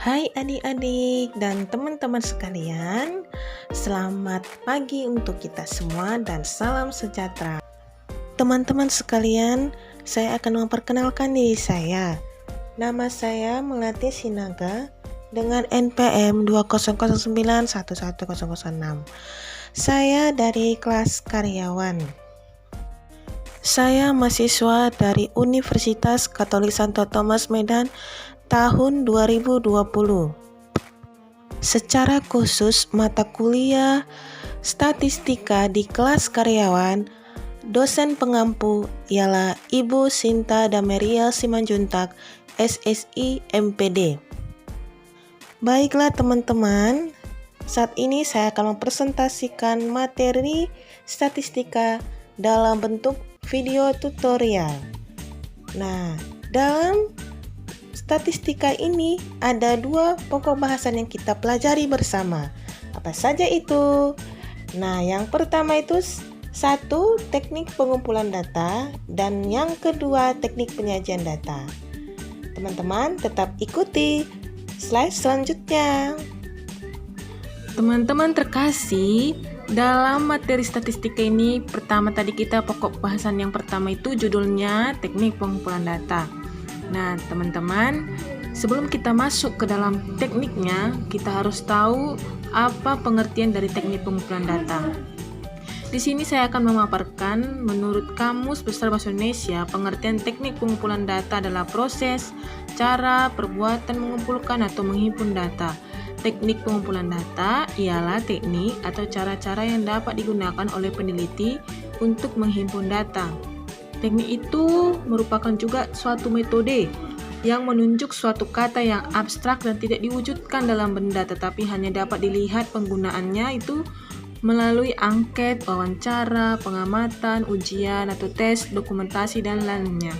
Hai adik-adik dan teman-teman sekalian, selamat pagi untuk kita semua dan salam sejahtera. Teman-teman sekalian, saya akan memperkenalkan diri saya. Nama saya Melati Sinaga dengan NPM 20091106. Saya dari kelas karyawan. Saya mahasiswa dari Universitas Katolik Santo Thomas Medan tahun 2020. Secara khusus mata kuliah statistika di kelas karyawan, dosen pengampu ialah Ibu Sinta Dameria Simanjuntak, SSI MPD. Baiklah teman-teman, saat ini saya akan mempresentasikan materi statistika dalam bentuk video tutorial. Nah, dalam statistika ini ada dua pokok bahasan yang kita pelajari bersama. Apa saja itu? Nah, yang pertama itu satu, teknik pengumpulan data, dan yang kedua, teknik penyajian data. Teman-teman tetap ikuti slide selanjutnya. Teman-teman terkasih, dalam materi statistika ini pertama tadi kita pokok bahasan yang pertama itu judulnya teknik pengumpulan data. Nah, teman-teman, sebelum kita masuk ke dalam tekniknya, kita harus tahu apa pengertian dari teknik pengumpulan data. Di sini saya akan memaparkan menurut Kamus Besar Bahasa Indonesia, pengertian teknik pengumpulan data adalah proses, cara, perbuatan mengumpulkan atau menghimpun data. Teknik pengumpulan data ialah teknik atau cara-cara yang dapat digunakan oleh peneliti untuk menghimpun data. Teknik itu merupakan juga suatu metode yang menunjuk suatu kata yang abstrak dan tidak diwujudkan dalam benda, tetapi hanya dapat dilihat penggunaannya itu melalui angket, wawancara, pengamatan, ujian atau tes, dokumentasi, dan lainnya.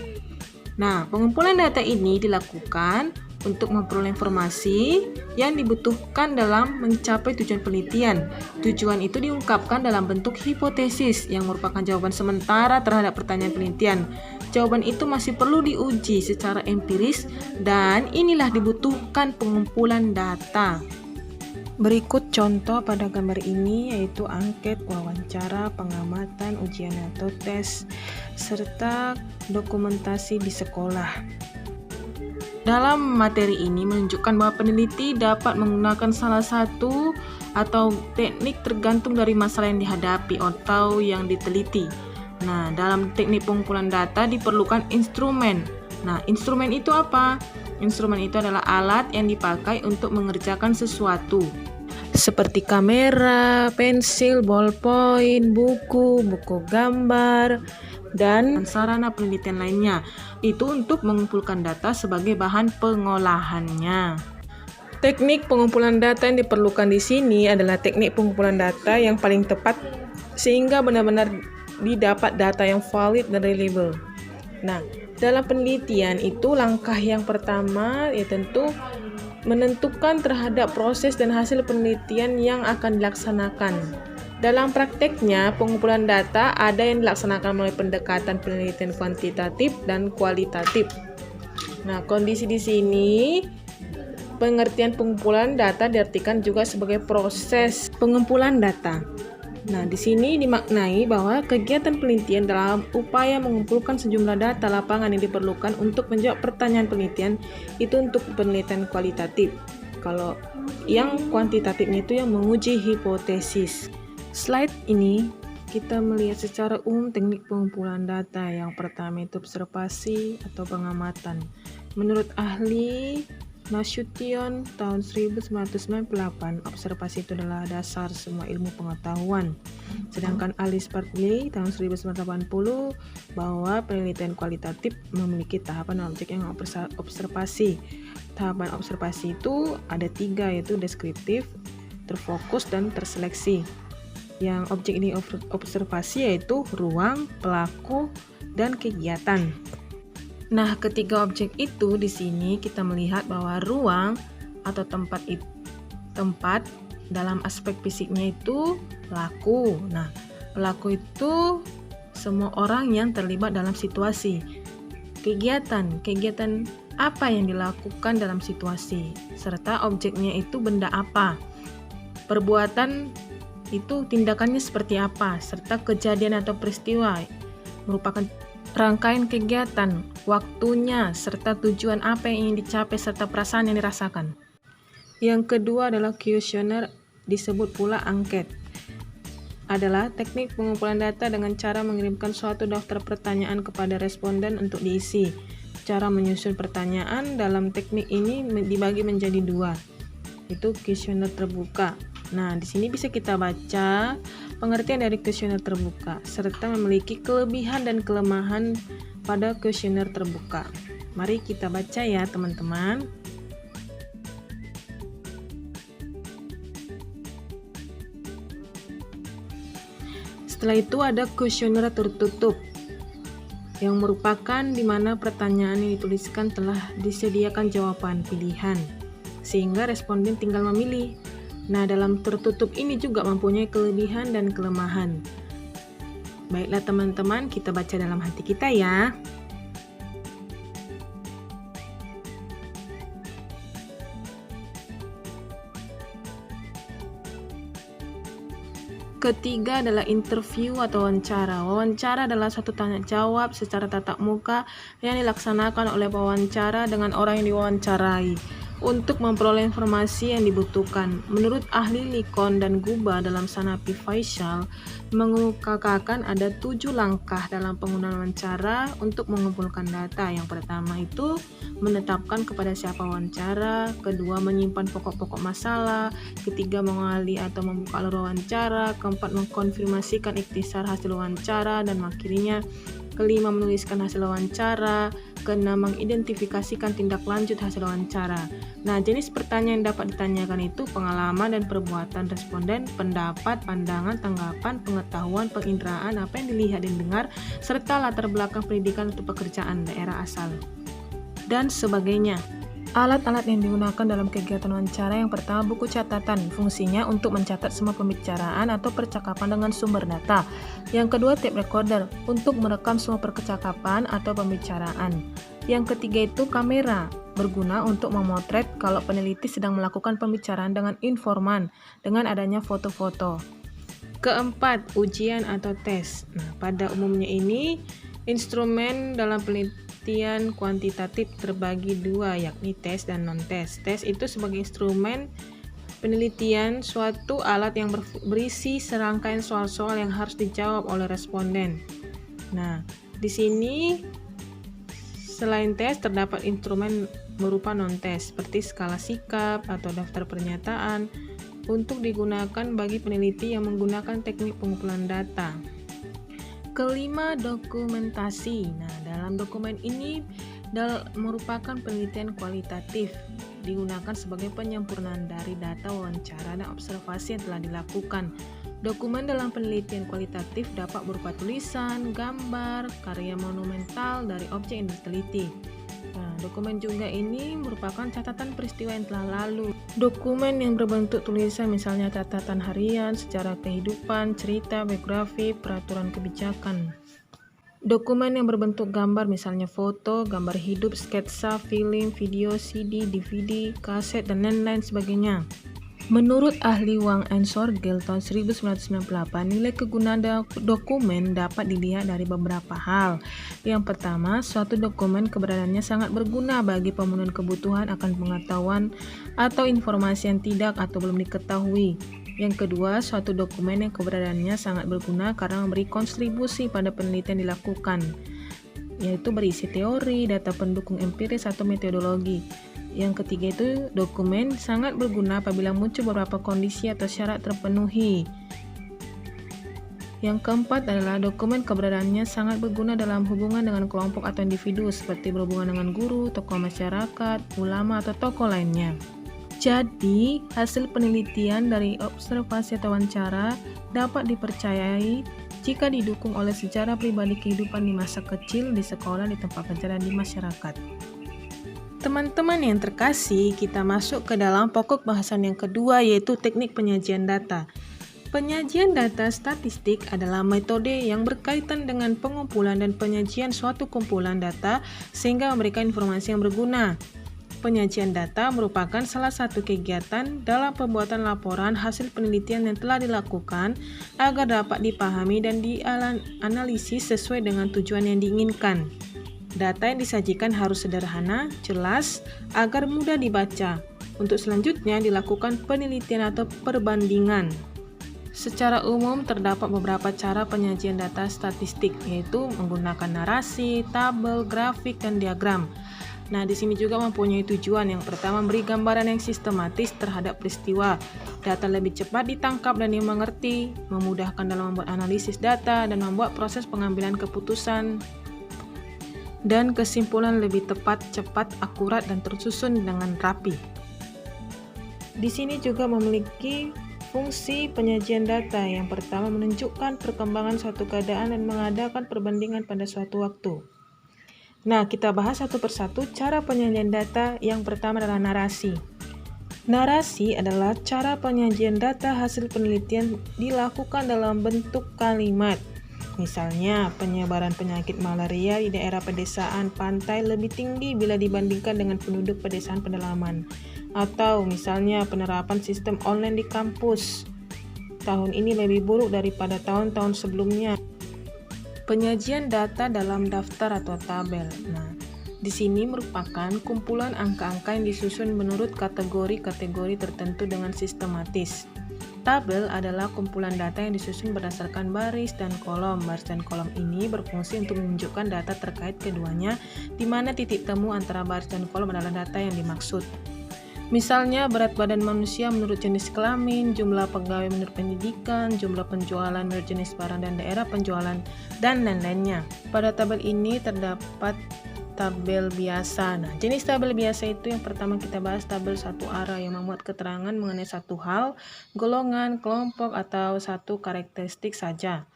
Nah, pengumpulan data ini dilakukan untuk memperoleh informasi yang dibutuhkan dalam mencapai tujuan penelitian. Tujuan itu diungkapkan dalam bentuk hipotesis yang merupakan jawaban sementara terhadap pertanyaan penelitian. Jawaban itu masih perlu diuji secara empiris dan inilah dibutuhkan pengumpulan data. Berikut contoh pada gambar ini yaitu angket, wawancara, pengamatan, ujian atau tes, serta dokumentasi di sekolah. Dalam materi ini menunjukkan bahwa peneliti dapat menggunakan salah satu atau teknik tergantung dari masalah yang dihadapi atau yang diteliti. Nah, dalam teknik pengumpulan data diperlukan instrumen. Nah, instrumen itu apa? Instrumen itu adalah alat yang dipakai untuk mengerjakan sesuatu. Seperti kamera, pensil, ballpoint, buku gambar, dan sarana penelitian lainnya. Itu untuk mengumpulkan data sebagai bahan pengolahannya. Teknik pengumpulan data yang diperlukan di sini adalah teknik pengumpulan data yang paling tepat sehingga benar-benar didapat data yang valid dan reliable. Nah, dalam penelitian itu langkah yang pertama ya tentu menentukan terhadap proses dan hasil penelitian yang akan dilaksanakan. Dalam prakteknya, pengumpulan data ada yang dilaksanakan melalui pendekatan penelitian kuantitatif dan kualitatif. Nah, kondisi di sini, pengertian pengumpulan data diartikan juga sebagai proses pengumpulan data. Nah, di sini dimaknai bahwa kegiatan penelitian dalam upaya mengumpulkan sejumlah data lapangan yang diperlukan untuk menjawab pertanyaan penelitian itu untuk penelitian kualitatif. Kalau yang kuantitatifnya itu yang menguji hipotesis. Slide ini kita melihat secara umum teknik pengumpulan data. Yang pertama itu observasi atau pengamatan. Menurut ahli Nasution tahun 1998, observasi itu adalah dasar semua ilmu pengetahuan. Sedangkan ahli Spartley tahun 1980 bahwa penelitian kualitatif memiliki tahapan objek yang observasi. Tahapan observasi itu ada 3 yaitu deskriptif, terfokus, dan terseleksi. Yang objek ini observasi yaitu ruang, pelaku, dan kegiatan. Nah, ketiga objek itu di sini kita melihat bahwa ruang atau tempat dalam aspek fisiknya itu pelaku. Nah, pelaku itu semua orang yang terlibat dalam situasi. Kegiatan apa yang dilakukan dalam situasi, serta objeknya itu benda apa. Perbuatan itu tindakannya seperti apa, serta kejadian atau peristiwa merupakan rangkaian kegiatan, waktunya, serta tujuan apa yang ingin dicapai serta perasaan yang dirasakan. Yang kedua adalah kuesioner, disebut pula angket. Adalah teknik pengumpulan data dengan cara mengirimkan suatu daftar pertanyaan kepada responden untuk diisi. Cara menyusun pertanyaan dalam teknik ini dibagi menjadi dua, itu kuesioner terbuka. Nah, di sini bisa kita baca pengertian dari kuesioner terbuka serta memiliki kelebihan dan kelemahan pada kuesioner terbuka. Mari kita baca ya, teman-teman. Setelah itu ada kuesioner tertutup, yang merupakan di mana pertanyaan yang dituliskan telah disediakan jawaban pilihan, sehingga responden tinggal memilih. Nah, dalam tertutup ini juga mempunyai kelebihan dan kelemahan. Baiklah teman-teman, kita baca dalam hati kita ya. Ketiga adalah interview atau wawancara. Wawancara adalah suatu tanya jawab secara tatap muka yang dilaksanakan oleh pewawancara dengan orang yang diwawancarai untuk memperoleh informasi yang dibutuhkan. Menurut ahli Likon dan Guba dalam Sanapi Faisal, mengemukakan ada 7 langkah dalam penggunaan wawancara untuk mengumpulkan data. Yang pertama itu menetapkan kepada siapa wawancara, kedua menyimpan pokok-pokok masalah, ketiga mengali atau membuka alur wawancara, keempat mengkonfirmasikan ikhtisar hasil wawancara dan mengakhirinya kelima menuliskan hasil wawancara, keenam mengidentifikasikan tindak lanjut hasil wawancara. Nah, jenis pertanyaan yang dapat ditanyakan itu pengalaman dan perbuatan responden, pendapat, pandangan, tanggapan, pengetahuan, penginderaan, apa yang dilihat dan dengar, serta latar belakang pendidikan atau pekerjaan, daerah asal, dan sebagainya. Alat-alat yang digunakan dalam kegiatan wawancara, yang pertama buku catatan, fungsinya untuk mencatat semua pembicaraan atau percakapan dengan sumber data. Yang kedua tape recorder, untuk merekam semua percakapan atau pembicaraan. Yang ketiga itu kamera, berguna untuk memotret kalau peneliti sedang melakukan pembicaraan dengan informan dengan adanya foto-foto. Keempat, ujian atau tes. Nah, pada umumnya ini instrumen dalam penelitian kuantitatif terbagi dua, yakni tes dan non-tes. Tes itu sebagai instrumen penelitian suatu alat yang berisi serangkaian soal-soal yang harus dijawab oleh responden. Nah, di sini selain tes terdapat instrumen berupa non-tes seperti skala sikap atau daftar pernyataan untuk digunakan bagi peneliti yang menggunakan teknik pengumpulan data. Kelima, dokumentasi. Nah, dalam dokumen ini merupakan penelitian kualitatif, digunakan sebagai penyempurnaan dari data wawancara dan observasi yang telah dilakukan. Dokumen dalam penelitian kualitatif dapat berupa tulisan, gambar, karya monumental dari objek yang diteliti. Nah, dokumen juga ini merupakan catatan peristiwa yang telah lalu. Dokumen yang berbentuk tulisan misalnya catatan harian, sejarah kehidupan, cerita, biografi, peraturan kebijakan. Dokumen yang berbentuk gambar misalnya foto, gambar hidup, sketsa, film, video, CD, DVD, kaset, dan lain-lain sebagainya. Menurut ahli Wang and Sorgel tahun 1998, nilai kegunaan dokumen dapat dilihat dari beberapa hal. Yang pertama, suatu dokumen keberadaannya sangat berguna bagi pemenuhan kebutuhan akan pengetahuan atau informasi yang tidak atau belum diketahui. Yang kedua, suatu dokumen yang keberadaannya sangat berguna karena memberi kontribusi pada penelitian dilakukan, yaitu berisi teori, data pendukung empiris atau metodologi. Yang ketiga itu dokumen sangat berguna apabila muncul beberapa kondisi atau syarat terpenuhi. Yang keempat adalah dokumen keberadaannya sangat berguna dalam hubungan dengan kelompok atau individu seperti berhubungan dengan guru, tokoh masyarakat, ulama, atau tokoh lainnya. Jadi, hasil penelitian dari observasi atau wawancara dapat dipercayai jika didukung oleh sejarah pribadi kehidupan di masa kecil, di sekolah, di tempat pelajaran, di masyarakat. Teman-teman yang terkasih, kita masuk ke dalam pokok bahasan yang kedua, yaitu teknik penyajian data. Penyajian data statistik adalah metode yang berkaitan dengan pengumpulan dan penyajian suatu kumpulan data sehingga memberikan informasi yang berguna. Penyajian data merupakan salah satu kegiatan dalam pembuatan laporan hasil penelitian yang telah dilakukan agar dapat dipahami dan dianalisis sesuai dengan tujuan yang diinginkan. Data yang disajikan harus sederhana, jelas, agar mudah dibaca. Untuk selanjutnya dilakukan penelitian atau perbandingan. Secara umum terdapat beberapa cara penyajian data statistik, yaitu menggunakan narasi, tabel, grafik, dan diagram. Nah, di sini juga mempunyai tujuan. Yang pertama, memberi gambaran yang sistematis terhadap peristiwa. Data lebih cepat ditangkap dan dimengerti, memudahkan dalam membuat analisis data dan membuat proses pengambilan keputusan dan kesimpulan lebih tepat, cepat, akurat, dan tersusun dengan rapi. Di sini juga memiliki fungsi penyajian data. Yang pertama, menunjukkan perkembangan suatu keadaan dan mengadakan perbandingan pada suatu waktu. Nah, kita bahas satu persatu cara penyajian data. Yang pertama adalah narasi. Narasi adalah cara penyajian data hasil penelitian dilakukan dalam bentuk kalimat. Misalnya, penyebaran penyakit malaria di daerah pedesaan pantai lebih tinggi bila dibandingkan dengan penduduk pedesaan pedalaman. Atau misalnya penerapan sistem online di kampus tahun ini lebih buruk daripada tahun-tahun sebelumnya. Penyajian data dalam daftar atau tabel. Nah, di sini merupakan kumpulan angka-angka yang disusun menurut kategori-kategori tertentu dengan sistematis. Tabel adalah kumpulan data yang disusun berdasarkan baris dan kolom. Baris dan kolom ini berfungsi untuk menunjukkan data terkait keduanya, di mana titik temu antara baris dan kolom adalah data yang dimaksud. Misalnya, berat badan manusia menurut jenis kelamin, jumlah pegawai menurut pendidikan, jumlah penjualan menurut jenis barang dan daerah penjualan, dan lain-lainnya. Pada tabel ini terdapat tabel biasa. Nah, jenis tabel biasa itu yang pertama kita bahas tabel satu arah yang memuat keterangan mengenai satu hal, golongan, kelompok, atau satu karakteristik saja.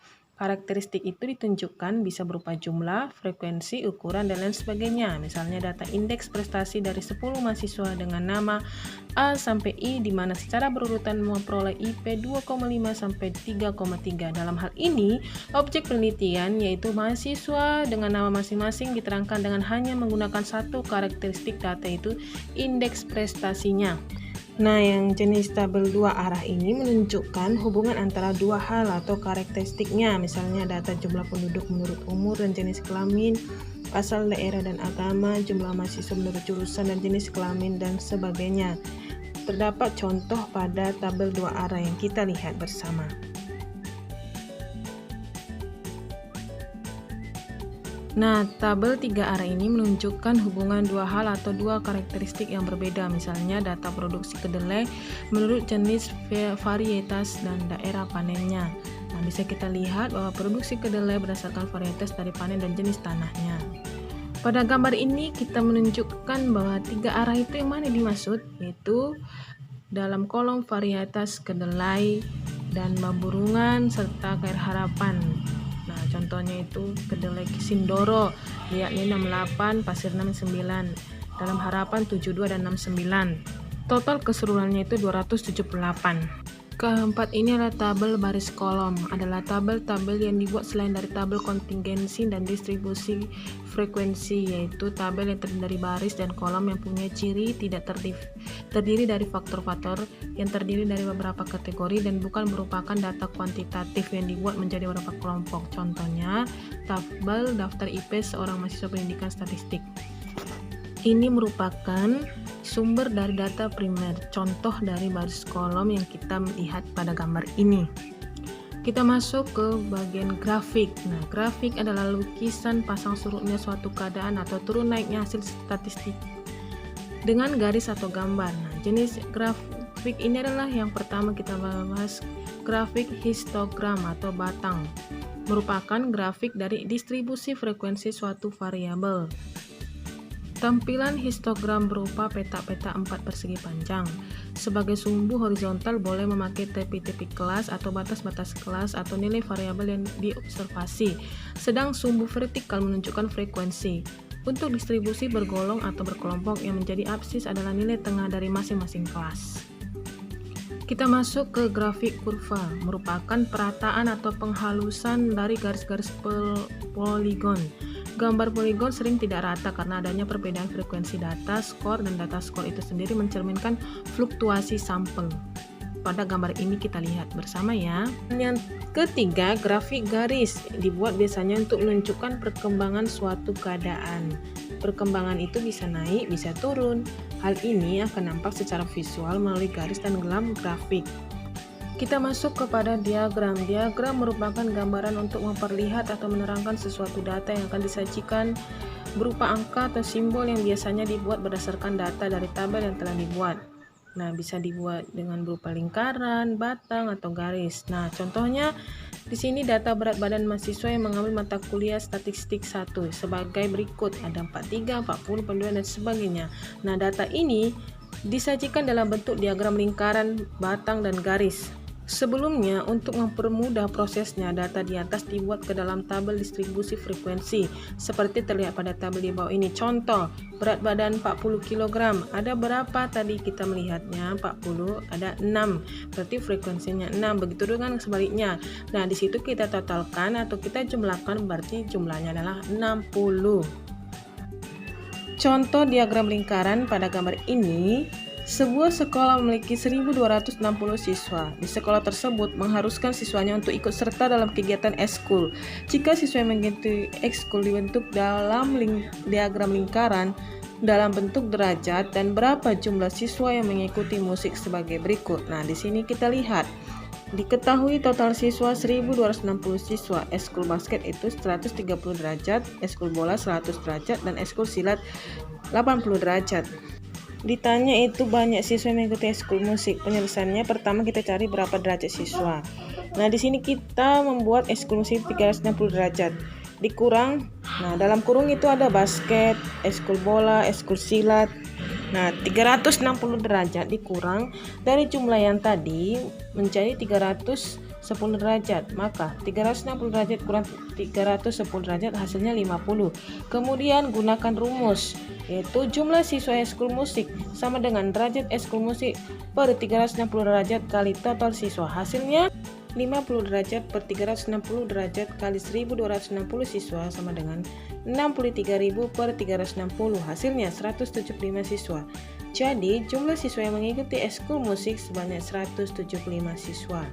Karakteristik itu ditunjukkan bisa berupa jumlah, frekuensi, ukuran, dan lain sebagainya. Misalnya data indeks prestasi dari 10 mahasiswa dengan nama A sampai I, di mana secara berurutan memperoleh IP 2,5 sampai 3,3. Dalam hal ini, objek penelitian yaitu mahasiswa dengan nama masing-masing diterangkan dengan hanya menggunakan satu karakteristik data, yaitu indeks prestasinya. Nah, yang jenis tabel dua arah ini menunjukkan hubungan antara dua hal atau karakteristiknya, misalnya data jumlah penduduk menurut umur dan jenis kelamin, asal daerah dan agama, jumlah mahasiswa menurut jurusan dan jenis kelamin, dan sebagainya. Terdapat contoh pada tabel dua arah yang kita lihat bersama. Nah, tabel tiga arah ini menunjukkan hubungan dua hal atau dua karakteristik yang berbeda, misalnya data produksi kedelai menurut jenis, varietas, dan daerah panennya. Nah, bisa kita lihat bahwa produksi kedelai berdasarkan varietas dari panen dan jenis tanahnya. Pada gambar ini kita menunjukkan bahwa tiga arah itu yang mana dimaksud, yaitu dalam kolom varietas kedelai dan baburungan serta Khair Harapan. Nah, contohnya itu kedelai Sindoro, yakni 68, Pasir 69, dalam Harapan 72 dan 69. Total keseluruhannya itu 278. Keempat ini adalah tabel baris kolom, adalah tabel-tabel yang dibuat selain dari tabel kontingensi dan distribusi frekuensi, yaitu tabel yang terdiri dari baris dan kolom yang punya ciri tidak terdiri dari faktor-faktor, yang terdiri dari beberapa kategori dan bukan merupakan data kuantitatif yang dibuat menjadi beberapa kelompok. Contohnya, tabel daftar IP seorang mahasiswa pendidikan statistik. Ini merupakan sumber dari data primer, contoh dari baris kolom yang kita lihat pada gambar ini. Kita masuk ke bagian grafik. Nah, grafik adalah lukisan pasang surutnya suatu keadaan atau turun naiknya hasil statistik dengan garis atau gambar. Nah, jenis grafik ini adalah yang pertama kita bahas, grafik histogram atau batang. Merupakan grafik dari distribusi frekuensi suatu variabel. Tampilan histogram berupa peta-peta 4 persegi panjang. Sebagai sumbu horizontal boleh memakai tepi-tepi kelas atau batas-batas kelas atau nilai variabel yang diobservasi. Sedang sumbu vertikal menunjukkan frekuensi. Untuk distribusi bergolong atau berkelompok yang menjadi absis adalah nilai tengah dari masing-masing kelas. Kita masuk ke grafik kurva, merupakan perataan atau penghalusan dari garis-garis poligon. Gambar poligon sering tidak rata karena adanya perbedaan frekuensi data skor, dan data skor itu sendiri mencerminkan fluktuasi sampel. Pada gambar ini kita lihat bersama ya. Yang ketiga, grafik garis dibuat biasanya untuk menunjukkan perkembangan suatu keadaan. Perkembangan itu bisa naik, bisa turun. Hal ini akan nampak secara visual melalui garis dan gelam grafik. Kita masuk kepada diagram. Diagram merupakan gambaran untuk memperlihat atau menerangkan sesuatu data yang akan disajikan berupa angka atau simbol yang biasanya dibuat berdasarkan data dari tabel yang telah dibuat. Nah, bisa dibuat dengan berupa lingkaran, batang, atau garis. Nah, contohnya di sini data berat badan mahasiswa yang mengambil mata kuliah statistik 1 sebagai berikut. Ada 43, 40, 42, dan sebagainya. Nah, data ini disajikan dalam bentuk diagram lingkaran, batang, dan garis. Sebelumnya, untuk mempermudah prosesnya, data di atas dibuat ke dalam tabel distribusi frekuensi seperti terlihat pada tabel di bawah ini. Contoh, berat badan 40 kg. Ada berapa tadi kita melihatnya? 40, ada 6. Berarti frekuensinya 6. Begitu dengan sebaliknya. Nah, di situ kita totalkan atau kita jumlahkan, berarti jumlahnya adalah 60. Contoh diagram lingkaran pada gambar ini. Sebuah sekolah memiliki 1.260 siswa. Di sekolah tersebut mengharuskan siswanya untuk ikut serta dalam kegiatan ekskul. Jika siswa yang mengikuti ekskul dibentuk dalam diagram lingkaran dalam bentuk derajat, dan berapa jumlah siswa yang mengikuti musik sebagai berikut. Nah, di sini kita lihat. Diketahui total siswa 1.260 siswa. Ekskul basket itu 130 derajat, ekskul bola 100 derajat, dan ekskul silat 80 derajat. Ditanya itu banyak siswa yang mengikuti ekskul musik. Penyelesaiannya pertama kita cari berapa derajat siswa. Nah, di sini kita membuat ekskul musik 360 derajat. Dikurang, nah dalam kurung itu ada basket, ekskul bola, ekskul silat. Nah, 360 derajat dikurang dari jumlah yang tadi menjadi 310 derajat. Maka 360 derajat kurang 310 derajat hasilnya 50. Kemudian gunakan rumus, yaitu jumlah siswa ekskul musik sama dengan derajat ekskul musik per 360 derajat kali total siswa. Hasilnya 50 derajat per 360 derajat kali 1.260 siswa sama dengan 63.000 per 360. Hasilnya 175 siswa. Jadi jumlah siswa yang mengikuti ekskul musik sebanyak 175 siswa.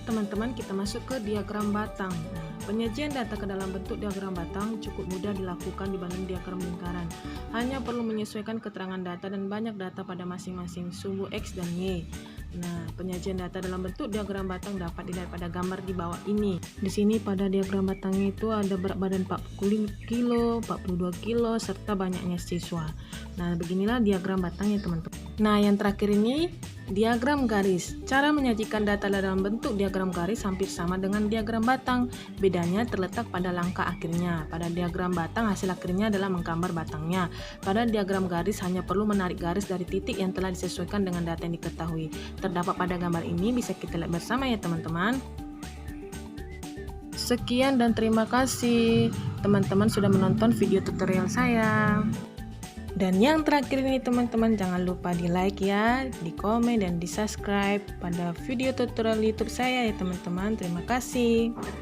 Teman-teman, kita masuk ke diagram batang. Penyajian data ke dalam bentuk diagram batang cukup mudah dilakukan dibanding diagram lingkaran. Hanya perlu menyesuaikan keterangan data dan banyak data pada masing-masing sumbu X dan Y. Nah, penyajian data dalam bentuk diagram batang dapat dilihat pada gambar di bawah ini. Di sini pada diagram batangnya itu ada berat badan 40 kg, 42 kg, serta banyaknya siswa. Nah, beginilah diagram batangnya, teman-teman. Nah, yang terakhir ini diagram garis. Cara menyajikan data dalam bentuk diagram garis hampir sama dengan diagram batang. Bedanya terletak pada langkah akhirnya. Pada diagram batang hasil akhirnya adalah menggambar batangnya. Pada diagram garis hanya perlu menarik garis dari titik yang telah disesuaikan dengan data yang diketahui. Terdapat pada gambar ini, bisa kita lihat bersama ya teman-teman. Sekian dan terima kasih teman-teman sudah menonton video tutorial saya. Dan yang terakhir ini teman-teman, jangan lupa di like ya, di komen, dan di subscribe pada video tutorial YouTube saya ya teman-teman. Terima kasih.